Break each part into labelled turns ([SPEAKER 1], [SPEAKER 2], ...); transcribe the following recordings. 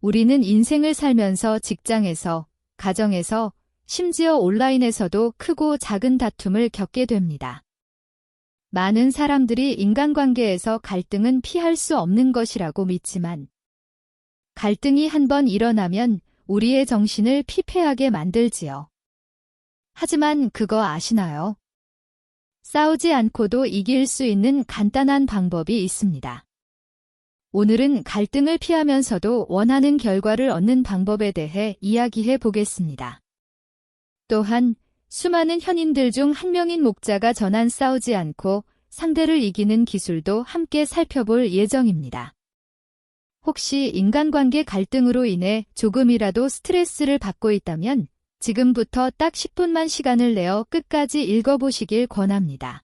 [SPEAKER 1] 우리는 인생을 살면서 직장에서, 가정에서, 심지어 온라인에서도 크고 작은 다툼을 겪게 됩니다. 많은 사람들이 인간관계에서 갈등은 피할 수 없는 것이라고 믿지만, 갈등이 한번 일어나면 우리의 정신을 피폐하게 만들지요. 하지만 그거 아시나요? 싸우지 않고도 이길 수 있는 간단한 방법이 있습니다. 오늘은 갈등을 피하면서도 원하는 결과를 얻는 방법에 대해 이야기해 보겠습니다. 또한 수많은 현인들 중 한 명인 목자가 전한 싸우지 않고 상대를 이기는 기술도 함께 살펴볼 예정입니다. 혹시 인간관계 갈등으로 인해 조금이라도 스트레스를 받고 있다면 지금부터 딱 10분만 시간을 내어 끝까지 읽어보시길 권합니다.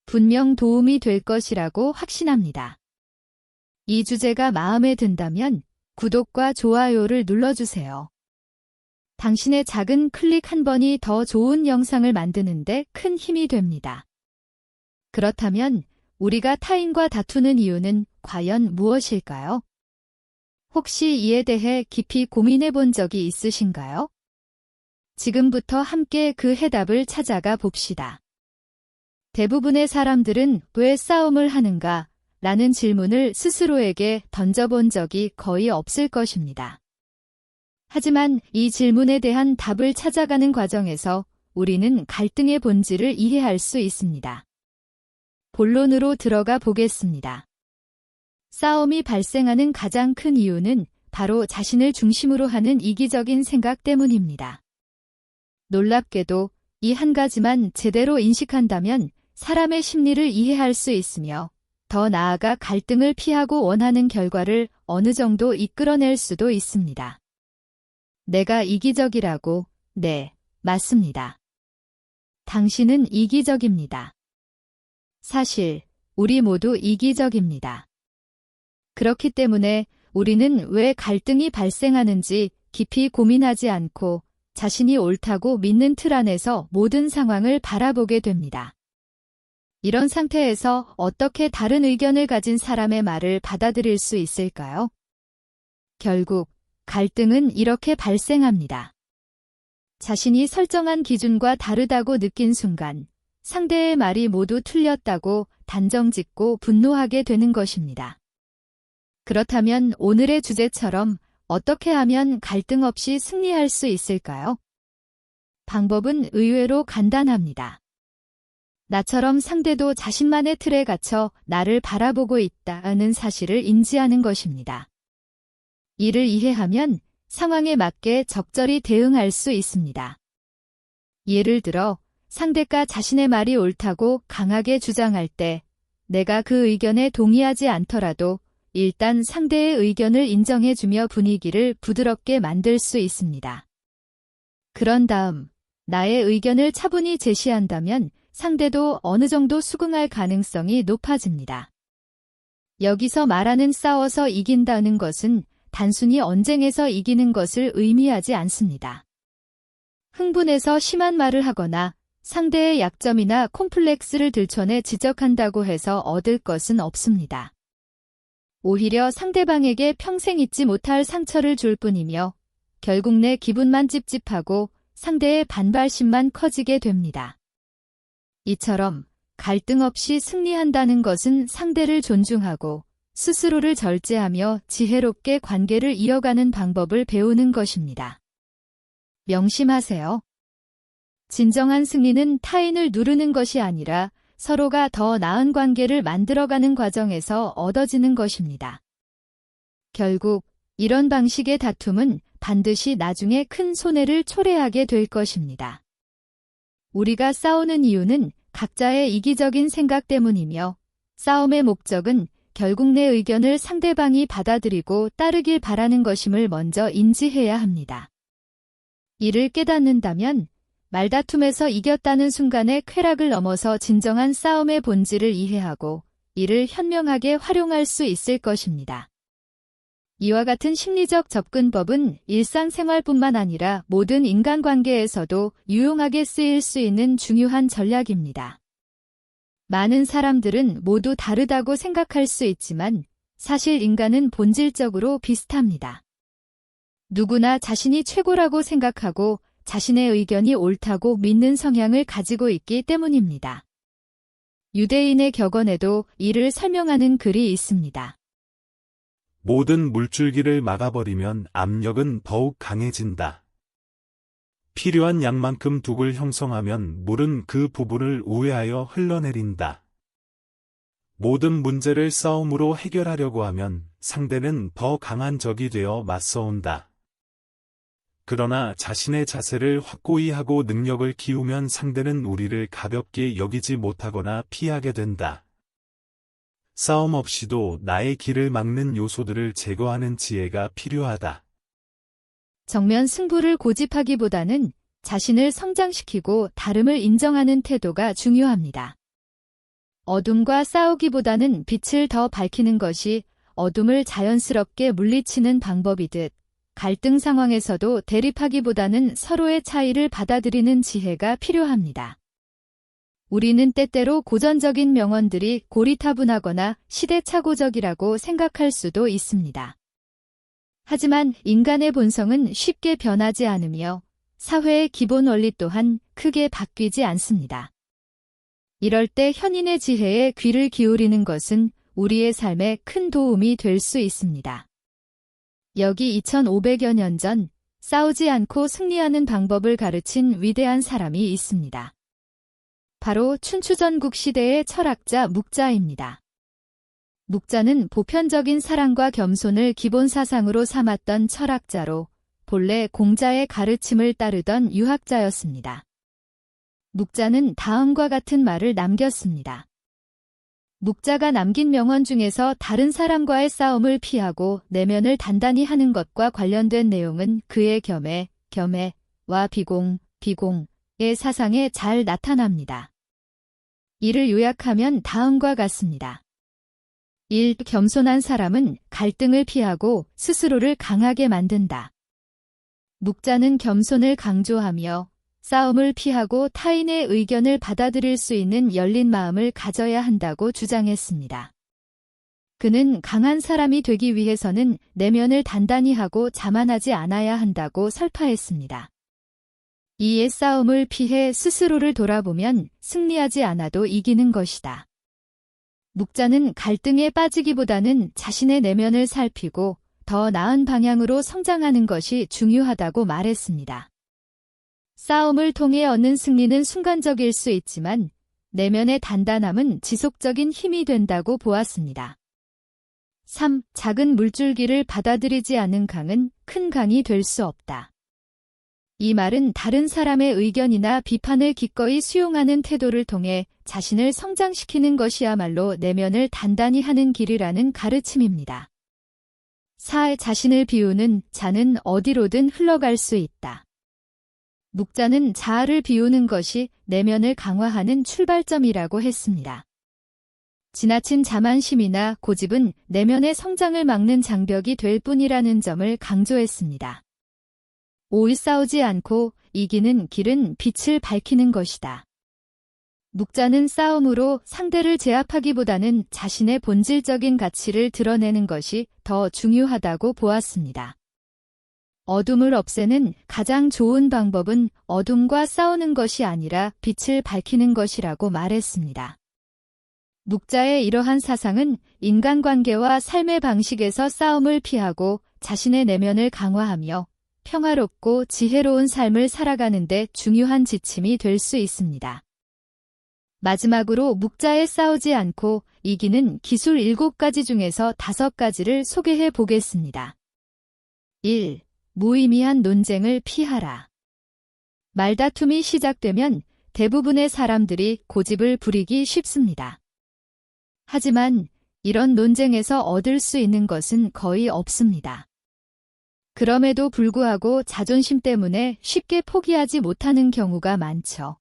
[SPEAKER 1] 분명 도움이 될 것이라고 확신합니다. 이 주제가 마음에 든다면 구독과 좋아요를 눌러주세요. 당신의 작은 클릭 한 번이 더 좋은 영상을 만드는데 큰 힘이 됩니다. 그렇다면 우리가 타인과 다투는 이유는 과연 무엇일까요? 혹시 이에 대해 깊이 고민해 본 적이 있으신가요? 지금부터 함께 그 해답을 찾아가 봅시다. 대부분의 사람들은 왜 싸움을 하는가? 라는 질문을 스스로에게 던져본 적이 거의 없을 것입니다. 하지만 이 질문에 대한 답을 찾아가는 과정에서 우리는 갈등의 본질을 이해할 수 있습니다. 본론으로 들어가 보겠습니다. 싸움이 발생하는 가장 큰 이유는 바로 자신을 중심으로 하는 이기적인 생각 때문입니다. 놀랍게도 이 한 가지만 제대로 인식한다면 사람의 심리를 이해할 수 있으며 더 나아가 갈등을 피하고 원하는 결과를 어느 정도 이끌어낼 수도 있습니다. 내가 이기적이라고? 네, 맞습니다. 당신은 이기적입니다. 사실, 우리 모두 이기적입니다. 그렇기 때문에 우리는 왜 갈등이 발생하는지 깊이 고민하지 않고 자신이 옳다고 믿는 틀 안에서 모든 상황을 바라보게 됩니다. 이런 상태에서 어떻게 다른 의견을 가진 사람의 말을 받아들일 수 있을까요? 결국 갈등은 이렇게 발생합니다. 자신이 설정한 기준과 다르다고 느낀 순간 상대의 말이 모두 틀렸다고 단정짓고 분노하게 되는 것입니다. 그렇다면 오늘의 주제처럼 어떻게 하면 갈등 없이 승리할 수 있을까요? 방법은 의외로 간단합니다. 나처럼 상대도 자신만의 틀에 갇혀 나를 바라보고 있다는 사실을 인지하는 것입니다. 이를 이해하면 상황에 맞게 적절히 대응할 수 있습니다. 예를 들어 상대가 자신의 말이 옳다고 강하게 주장할 때 내가 그 의견에 동의하지 않더라도 일단 상대의 의견을 인정해주며 분위기를 부드럽게 만들 수 있습니다. 그런 다음 나의 의견을 차분히 제시한다면 상대도 어느 정도 수긍할 가능성이 높아집니다. 여기서 말하는 싸워서 이긴다는 것은 단순히 언쟁에서 이기는 것을 의미하지 않습니다. 흥분해서 심한 말을 하거나 상대의 약점이나 콤플렉스를 들춰내 지적한다고 해서 얻을 것은 없습니다. 오히려 상대방에게 평생 잊지 못할 상처를 줄 뿐이며 결국 내 기분만 찝찝하고 상대의 반발심만 커지게 됩니다. 이처럼 갈등 없이 승리한다는 것은 상대를 존중하고 스스로를 절제하며 지혜롭게 관계를 이어가는 방법을 배우는 것입니다. 명심하세요. 진정한 승리는 타인을 누르는 것이 아니라 서로가 더 나은 관계를 만들어가는 과정에서 얻어지는 것입니다. 결국 이런 방식의 다툼은 반드시 나중에 큰 손해를 초래하게 될 것입니다. 우리가 싸우는 이유는 각자의 이기적인 생각 때문이며 싸움의 목적은 결국 내 의견을 상대방이 받아들이고 따르길 바라는 것임을 먼저 인지해야 합니다. 이를 깨닫는다면 말다툼에서 이겼다는 순간의 쾌락을 넘어서 진정한 싸움의 본질을 이해하고 이를 현명하게 활용할 수 있을 것입니다. 이와 같은 심리적 접근법은 일상생활뿐만 아니라 모든 인간관계에서도 유용하게 쓰일 수 있는 중요한 전략입니다. 많은 사람들은 모두 다르다고 생각할 수 있지만 사실 인간은 본질적으로 비슷합니다. 누구나 자신이 최고라고 생각하고 자신의 의견이 옳다고 믿는 성향을 가지고 있기 때문입니다. 유대인의 격언에도 이를 설명하는 글이 있습니다.
[SPEAKER 2] 모든 물줄기를 막아버리면 압력은 더욱 강해진다. 필요한 양만큼 둑을 형성하면 물은 그 부분을 우회하여 흘러내린다. 모든 문제를 싸움으로 해결하려고 하면 상대는 더 강한 적이 되어 맞서온다. 그러나 자신의 자세를 확고히 하고 능력을 키우면 상대는 우리를 가볍게 여기지 못하거나 피하게 된다. 싸움 없이도 나의 길을 막는 요소들을 제거하는 지혜가 필요하다.
[SPEAKER 1] 정면 승부를 고집하기보다는 자신을 성장시키고 다름을 인정하는 태도가 중요합니다. 어둠과 싸우기보다는 빛을 더 밝히는 것이 어둠을 자연스럽게 물리치는 방법이듯 갈등 상황에서도 대립하기보다는 서로의 차이를 받아들이는 지혜가 필요합니다. 우리는 때때로 고전적인 명언들이 고리타분하거나 시대착오적이라고 생각할 수도 있습니다. 하지만 인간의 본성은 쉽게 변하지 않으며 사회의 기본 원리 또한 크게 바뀌지 않습니다. 이럴 때 현인의 지혜에 귀를 기울이는 것은 우리의 삶에 큰 도움이 될 수 있습니다. 여기 2500여 년 전 싸우지 않고 승리하는 방법을 가르친 위대한 사람이 있습니다. 바로 춘추전국 시대의 철학자 묵자입니다. 묵자는 보편적인 사랑과 겸손을 기본 사상으로 삼았던 철학자로 본래 공자의 가르침을 따르던 유학자였습니다. 묵자는 다음과 같은 말을 남겼습니다. 묵자가 남긴 명언 중에서 다른 사람과의 싸움을 피하고 내면을 단단히 하는 것과 관련된 내용은 그의 겸해와 비공의 사상에 잘 나타납니다. 이를 요약하면 다음과 같습니다. 1. 겸손한 사람은 갈등을 피하고 스스로를 강하게 만든다. 묵자는 겸손을 강조하며 싸움을 피하고 타인의 의견을 받아들일 수 있는 열린 마음을 가져야 한다고 주장했습니다. 그는 강한 사람이 되기 위해서는 내면을 단단히 하고 자만하지 않아야 한다고 설파했습니다. 이에 싸움을 피해 스스로를 돌아보면 승리하지 않아도 이기는 것이다. 묵자는 갈등에 빠지기보다는 자신의 내면을 살피고 더 나은 방향으로 성장하는 것이 중요하다고 말했습니다. 싸움을 통해 얻는 승리는 순간적일 수 있지만 내면의 단단함은 지속적인 힘이 된다고 보았습니다. 3. 작은 물줄기를 받아들이지 않은 강은 큰 강이 될 수 없다. 이 말은 다른 사람의 의견이나 비판을 기꺼이 수용하는 태도를 통해 자신을 성장시키는 것이야말로 내면을 단단히 하는 길이라는 가르침입니다. 4. 자신을 비우는 자는 어디로든 흘러갈 수 있다. 묵자는 자아를 비우는 것이 내면을 강화하는 출발점이라고 했습니다. 지나친 자만심이나 고집은 내면의 성장을 막는 장벽이 될 뿐이라는 점을 강조했습니다. 5. 싸우지 않고 이기는 길은 빛을 밝히는 것이다. 묵자는 싸움으로 상대를 제압하기보다는 자신의 본질적인 가치를 드러내는 것이 더 중요하다고 보았습니다. 어둠을 없애는 가장 좋은 방법은 어둠과 싸우는 것이 아니라 빛을 밝히는 것이라고 말했습니다. 묵자의 이러한 사상은 인간관계와 삶의 방식에서 싸움을 피하고 자신의 내면을 강화하며 평화롭고 지혜로운 삶을 살아가는 데 중요한 지침이 될 수 있습니다. 마지막으로 묵자의 싸우지 않고 이기는 기술 7가지 중에서 5가지를 소개해 보겠습니다. 1. 무의미한 논쟁을 피하라. 말다툼이 시작되면 대부분의 사람들이 고집을 부리기 쉽습니다. 하지만 이런 논쟁에서 얻을 수 있는 것은 거의 없습니다. 그럼에도 불구하고 자존심 때문에 쉽게 포기하지 못하는 경우가 많죠.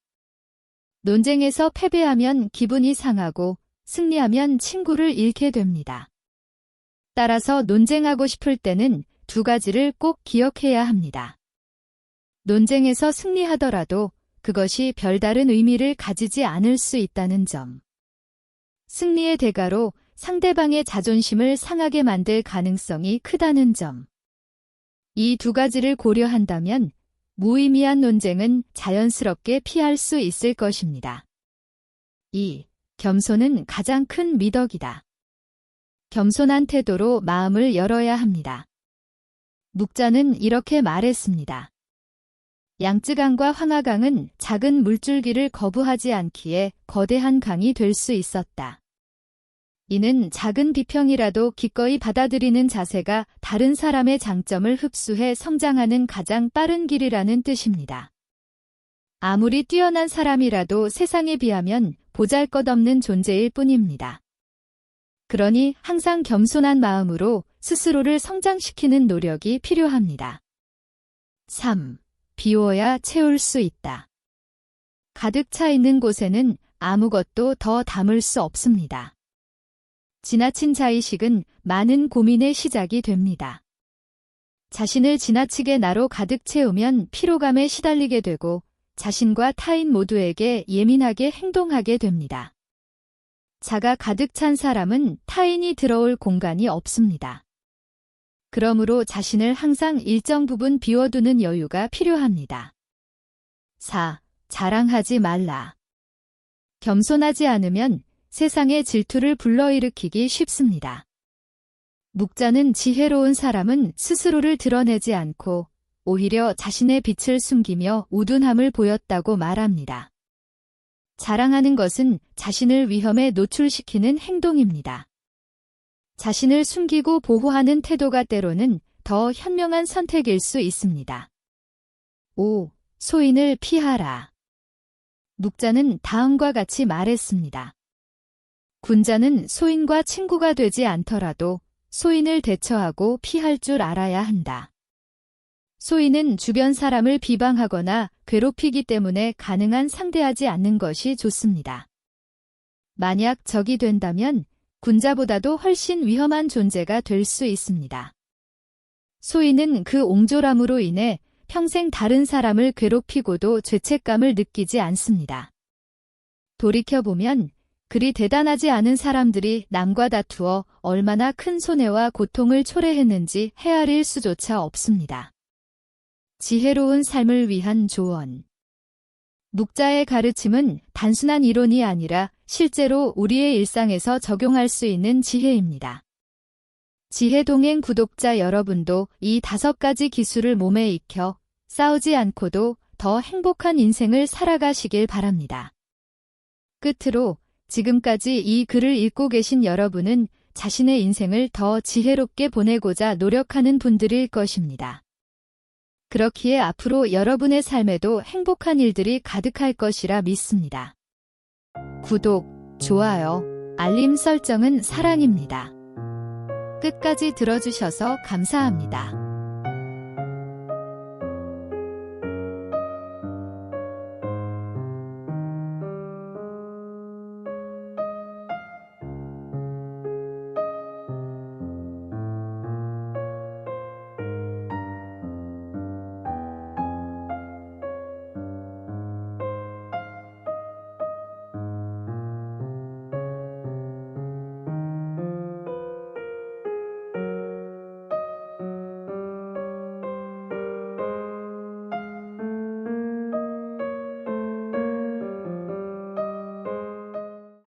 [SPEAKER 1] 논쟁에서 패배하면 기분이 상하고 승리하면 친구를 잃게 됩니다. 따라서 논쟁하고 싶을 때는 2가지를 꼭 기억해야 합니다. 논쟁에서 승리하더라도 그것이 별다른 의미를 가지지 않을 수 있다는 점. 승리의 대가로 상대방의 자존심을 상하게 만들 가능성이 크다는 점. 이 두 가지를 고려한다면 무의미한 논쟁은 자연스럽게 피할 수 있을 것입니다. 2. 겸손은 가장 큰 미덕이다. 겸손한 태도로 마음을 열어야 합니다. 묵자는 이렇게 말했습니다. 양쯔강과 황하강은 작은 물줄기를 거부하지 않기에 거대한 강이 될 수 있었다. 이는 작은 비평이라도 기꺼이 받아들이는 자세가 다른 사람의 장점을 흡수해 성장하는 가장 빠른 길이라는 뜻입니다. 아무리 뛰어난 사람이라도 세상에 비하면 보잘것없는 존재일 뿐입니다. 그러니 항상 겸손한 마음으로 스스로를 성장시키는 노력이 필요합니다. 3. 비워야 채울 수 있다. 가득 차 있는 곳에는 아무것도 더 담을 수 없습니다. 지나친 자의식은 많은 고민의 시작이 됩니다. 자신을 지나치게 나로 가득 채우면 피로감에 시달리게 되고 자신과 타인 모두에게 예민하게 행동하게 됩니다. 자가 가득 찬 사람은 타인이 들어올 공간이 없습니다. 그러므로 자신을 항상 일정 부분 비워두는 여유가 필요합니다. 4. 자랑하지 말라. 겸손하지 않으면 세상에 질투를 불러일으키기 쉽습니다. 묵자는 지혜로운 사람은 스스로를 드러내지 않고 오히려 자신의 빛을 숨기며 우둔함을 보였다고 말합니다. 자랑하는 것은 자신을 위험에 노출시키는 행동입니다. 자신을 숨기고 보호하는 태도가 때로는 더 현명한 선택일 수 있습니다. 5. 소인을 피하라. 묵자는 다음과 같이 말했습니다. 군자는 소인과 친구가 되지 않더라도 소인을 대처하고 피할 줄 알아야 한다. 소인은 주변 사람을 비방하거나 괴롭히기 때문에 가능한 상대하지 않는 것이 좋습니다. 만약 적이 된다면 군자보다도 훨씬 위험한 존재가 될 수 있습니다. 소인은 그 옹졸함으로 인해 평생 다른 사람을 괴롭히고도 죄책감을 느끼지 않습니다. 돌이켜보면 그리 대단하지 않은 사람들이 남과 다투어 얼마나 큰 손해와 고통을 초래했는지 헤아릴 수조차 없습니다. 지혜로운 삶을 위한 조언. 묵자의 가르침은 단순한 이론이 아니라 실제로 우리의 일상에서 적용할 수 있는 지혜입니다. 지혜동행 구독자 여러분도 이 5가지 기술을 몸에 익혀 싸우지 않고도 더 행복한 인생을 살아가시길 바랍니다. 끝으로 지금까지 이 글을 읽고 계신 여러분은 자신의 인생을 더 지혜롭게 보내고자 노력하는 분들일 것입니다. 그렇기에 앞으로 여러분의 삶에도 행복한 일들이 가득할 것이라 믿습니다. 구독, 좋아요, 알림 설정은 사랑입니다. 끝까지 들어주셔서 감사합니다.